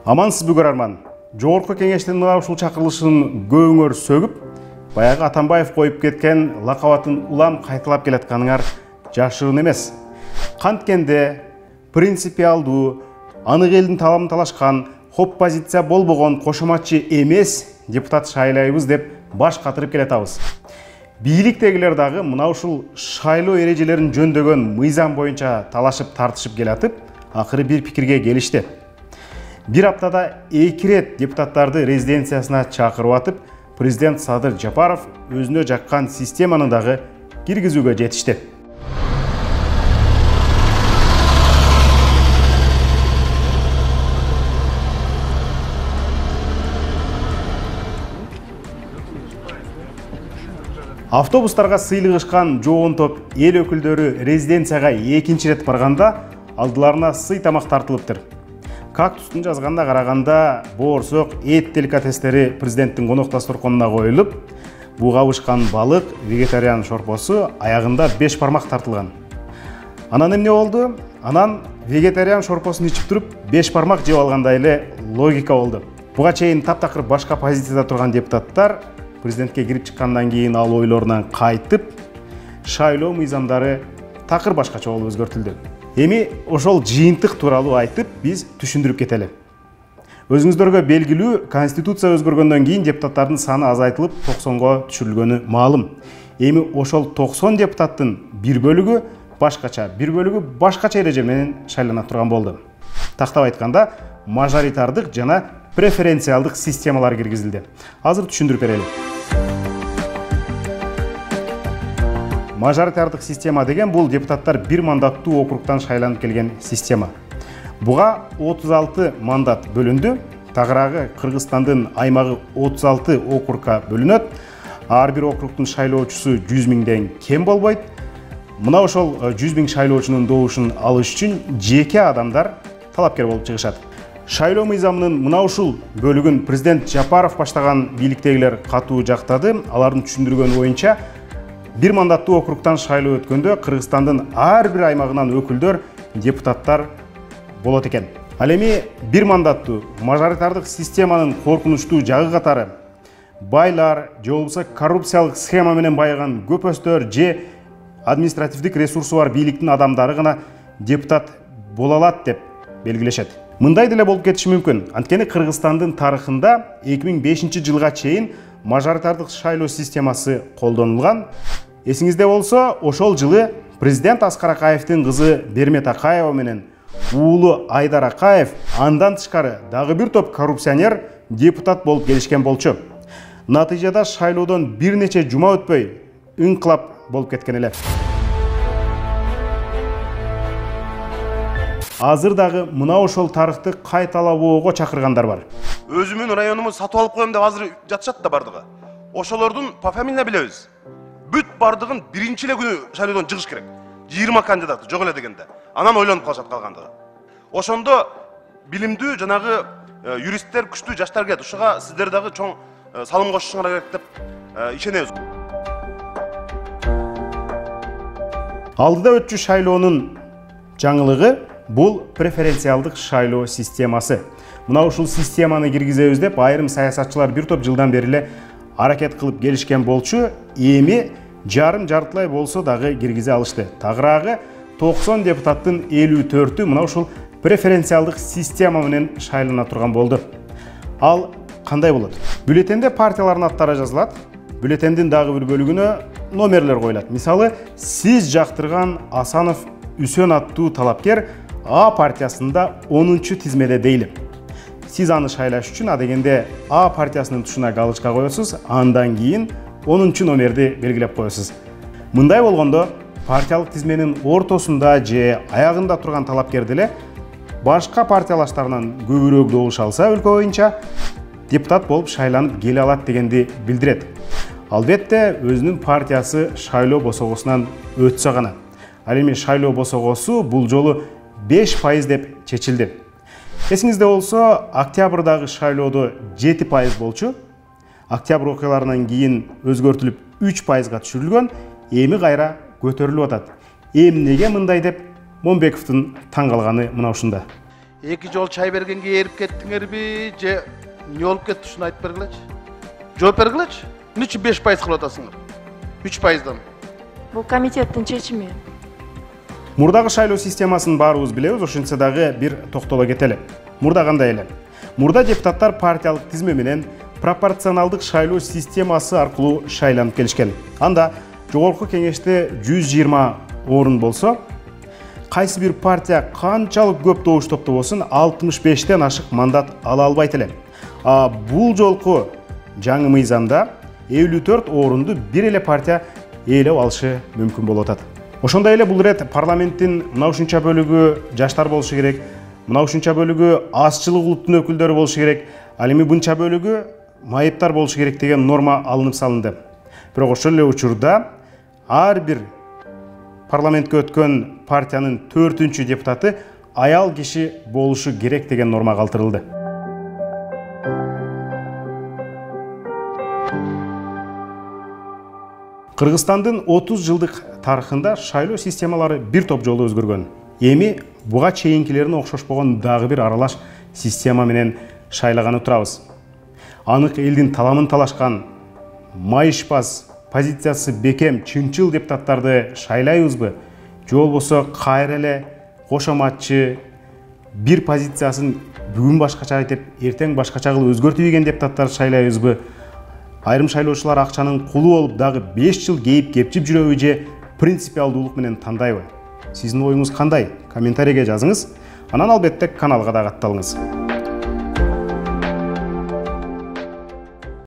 Амансыз бүгөр арман. Жогорку кеңештин мына ушул чакырылышын көңөр сөгүп, баягы Атамбаев коюп кеткен лакабатын улам кайталап келатканыңар жашыруун эмес. Канткенде принципиалдуу, анық элдин талабын талашкан, хоп позиция болбогон кошоматчы эмес депутат шайлайбыз деп баш катырып келатабыз. Бийликтегилер дагы мына ушул шайлоо эрежелерин жөндөгөн мыйзам боюнча талашып тартышып келатып, акыры бир пикирге келишти. Бир аптада 2 рет депутаттарды резиденциясына чакырып атып, президент Садыр Жапаров өзүнө жаккан системаны дагы киргизүүгө жетишти. Автобустарга сыйлыгышкан жоон топ эл өкүлдөрү резиденцияга 2 рет барганда алдыларына сый тамак тартылыптыр. Кактустун жазганына караганда боорсок, эт деликатестери президенттин конок дасторконуна коюлуп, буга абышкан балык, вегетариан шорпосу аягында 5 бармак тартылган. Анан эмне болду? Анан вегетариан шорпосун ичип туруп 5 бармак жеп алгандай эле логика болду. Буга чейин таптакыр башка позицияда турган депутаттар президентке кирип чыккандан кийин ал ойлорунан кайтып, шайлоо мыйзамдары такыр башкача болуп өзгөртүлдү. Эми ошол жыйынтык тууралуу айтып, биз түшүндүрүп кетели. Өзүңүздөргө белгилүү, конституция өзгөргөндөн кийин депутаттардын саны азайтылып 90го түшүрүлгөнү маалым. Эми ошол 90 депутаттын бир бөлүгү башкача, бир бөлүгү башкача эреже менен шайлана турган болду. Тактап айтканда, мажоритардык жана преференциалдык системалар киргизилди. Азыр түшүндүрүп берели. Мажоритардык система деген бул депутаттар бир мандаттуу округтан шайланып келген система. Буга 36 мандат бөлүндү. Тагыраагы Кыргызстандын аймагы 36 округка бөлүнөт. Ар бир округтун шайлоочусу 100 миңден кем болбойт. Мына ошол 100 миң шайлоочунун добушун алыш үчүн жеке адамдар талапкер болуп чыгышат. Шайлоо мыйзамынын мына ушул бөлүгүн президент Жапаров баштаган бийликтегилер катуу жактады. Алардын түшүндүргөнү боюнча, бир мандаттуу округтан шайлоо өткөндө Кыргызстандын ар бир аймагынан өкүлдөр, депутаттар болот экен. Ал эми бир мандаттуу мажоритардык системанын коркунучтуу жагы катары байлар же болбосо коррупциялык схема менен байыган көпөстөр же административдик ресурсу бар бийликтин адамдары гана депутат боло алат деп белгилешет. Мындай деле болуп кетиши мүмкүн. Анткени Кыргызстандын тарыхында 2005 жылга чейин мажоритардык шайлоо системасы колдонулган. Эсиңизде болсо, ошол жылы президент Аскар Акаевдин кызы Бермет Акаева менен уулу Айдар Акаев андан тышкары дагы бир топ коррупционер депутат болуп келишкен болчу. Натыйжада шайлоодон бир нече жума өтпөй ыңкылап болуп кеткен эле. Азыр дагы мына ошол тарыхты кайталабоого чакыргандар бар. Өзүмүн районумду сатып алып коем деп азыр жатышат да бардыгы. Ошолордун пофамилия билебиз. Бүт бардыгын биринчи эле күнү шайлоодон чыгыш керек. 20 кандидаты жок эле дегенде. Анан ойлонуп калышат калгандыгы. Ошондо билимдүү жанагы юристтер, күчтүү жаштар келет. Ошого сиздер дагы чоң салым кошушуңар керек деп ишенебиз. Алдыда өтчү шайлоонун жаңылыгы бул преференциалдык шайлоо системасы. Мына ушул системаны киргизебиз деп айрым саясатчылар бир топ жылдан бери эле аракет кылып келишкен болчу. Эми жарым жартылай болсо дагы киргизе алышты. Тагыраагы 90 депутаттын 54-ü мына ушул преференциалдык система менен шайлана турган болду. Ал кандай болот? Бюллетенде партиялардын аттары жазылат. Бюллетендин дагы бир бөлүгүнө номерлер коюлат. Мисалы, сиз жактырган Асанов Үсөн аттуу талапкер А партиясында 10-чу тизмеде дейли. Сиз аны шайлаш үчүн адегенде А партиясынын тушуна галочка коесуз, андан кийин 10-чу номерди белгилеп коесуз. Мындай болгондо партиялык тизменин ортосунда же аягында турган талапкер деле башка партиялаштарынан көбүрөөк добуш алса өлкө боюнча депутат болуп шайланып келе алат дегенди билдирет. Албетте өзүнүн партиясы шайлоо босогосунан өтсө гана. Ал эми шайлоо босогосу бул жолу 5% деп чечилди. Эсиңизде болсо, октябрдагы шайлоодо 7% болчу. Октябрь окуяларынан кийин өзгөртүлүп 3%га түшүрүлгөн. Эми кайра көтөрүлүп атат. Эмнеге мындай деп Момбековдун таң калганы мына ушунда. Эки жол чай бергенге эрип кеттиңерби же эмне болуп кетти ушуну айтып бергилечи. Жооп бергилечи. Эмне үчүн 5% кылып атасыңар? 3%дан. Бул комитеттин чечими. Мурдагы шайлоо системасын баарыбыз билебиз, ошентсе дагы бир токтоло кетели. Мурда кандай эле? Мурда депутаттар партиялык тизме менен пропорционалдык шайлоо системасы аркылуу шайланып келишкен. Анда жогорку кеңеште 120 орун болсо, кайсы бир партия канчалык көп добуш топтобосун 65тен ашык мандат ала албайт эле. Бул жолку жаңы мыйзамда 54 орунду бир эле партия ээлеп алышы мүмкүн болуп атат. Ошондой эле бул ирет парламенттин мына ушунча бөлүгү жаштар болушу керек, мына ушунча бөлүгү азчылык улуттун өкүлдөрү болушу керек, ал эми мынча бөлүгү майыптар болушу керек деген норма алынып салынды. Бирок ошол эле учурда ар бир парламентке өткөн партиянын 4-чү депутаты аял киши болушу керек деген норма калтырылды. Кыргызстандын 30 жылдык тарыхында шайлоо системалары бир топ жолу өзгөргөн. Эми буга чейинкилерине окшошпогон дагы бир аралаш система менен шайлаганы турабыз. Анык элдин таламын талашкан, майышпас, позициясы бекем, чынчыл депутаттарды шайлайбызбы? Же болбосо кайра эле кошоматчы бир позициясын бүгүн башкача айтып, эртең башкача кылып өзгөртүп ийген депутаттарды шайлайбызбы? Айрым шайлоочулар акчанын кулу болуп дагы 5 жыл кейип кепчип жүрөбү же принципиалдуулук менен тандайбы? Сиздин оюңуз кандай? Комментарийге жазыңыз. Анан албетте каналга да катталыңыз.